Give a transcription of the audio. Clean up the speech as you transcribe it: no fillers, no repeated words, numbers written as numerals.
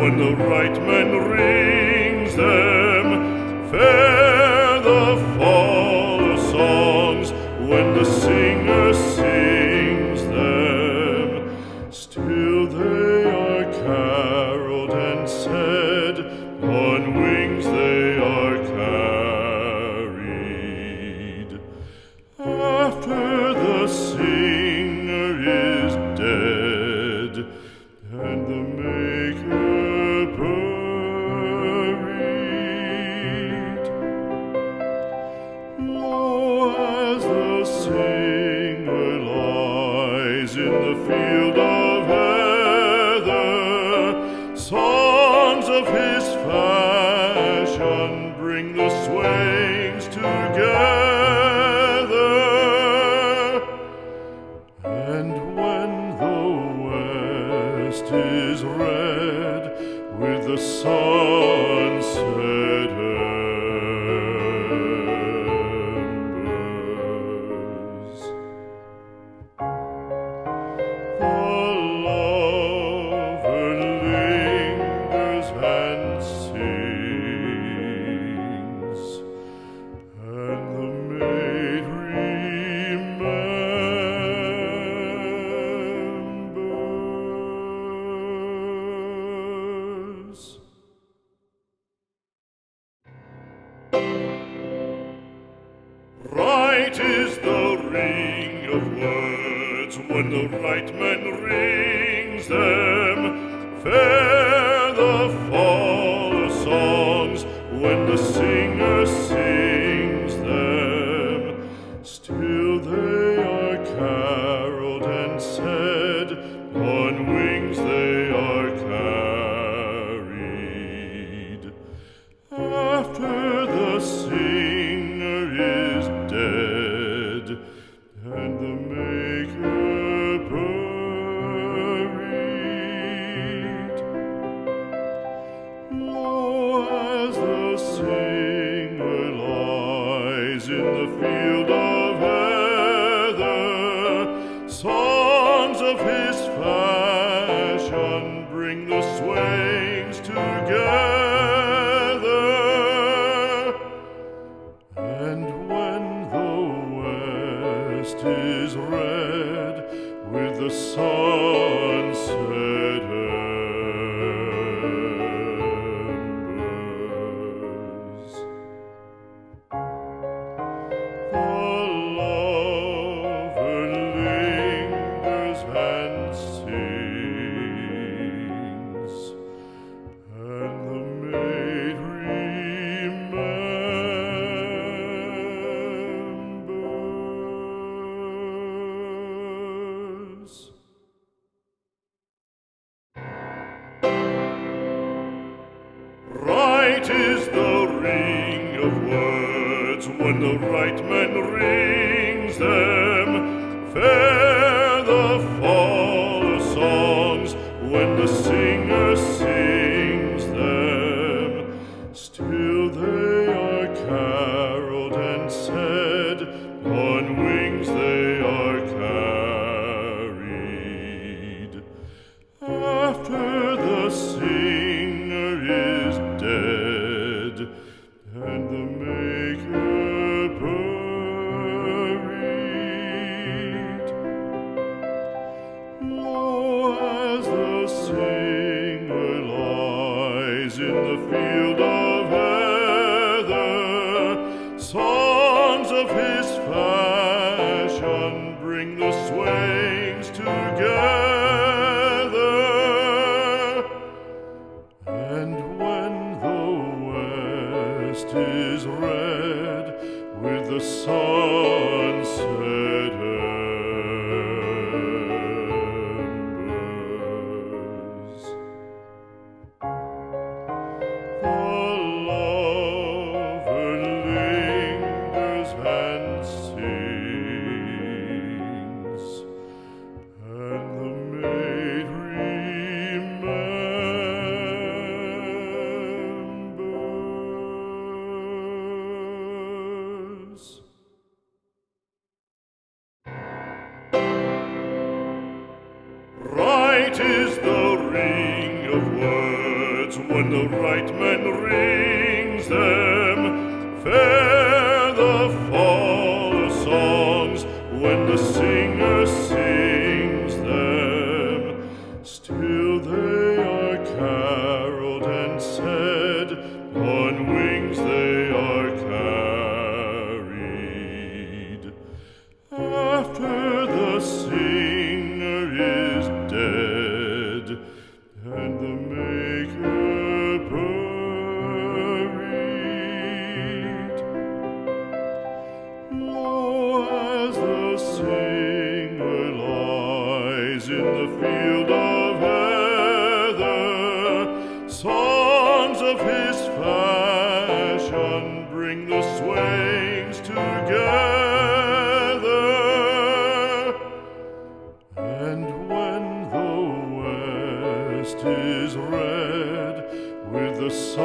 when the right man rings them. Fair the fall of songs when the singer sings them. Still they are caroled and said, on wings they are carried. After the singer is dead and the maker buried, lo, as the singer lies in the field of heather, songs of his fashion bring the swains together. And when the west is red with the sunset embers, the lover lingers and sings, and the maid remembers. Right is the ring of words when the right man rings them. Fair the fall of songs when the singer sings them. Still they are caroled and said, on wings they are carried. After the singer is dead and the maker buried, lo, as the singer lies in the field of heather, songs of his fashion bring the swains together. And when the west is red with the sunset embers, the lover lingers and sings, and the maid remembers. Right is the ring of words when the right man rings them. Fair the fall of songs when the singer sings them. Still they are caroled and said, on wings they are carried. After the singer is dead and the maker buried, lo, as the singer lies in the field of heather, songs of his fashion bring the swains together. And when the west is red with the sunset embers, the when the right man rings them, fair the fall of songs when the singer sings them. Still they are caroled and said, on wings they are carried. After the singer is dead, and the maker buried, lo, as the singer lies in the field of heather, songs of his fashion bring the swains together. And when the west is red with the sunset,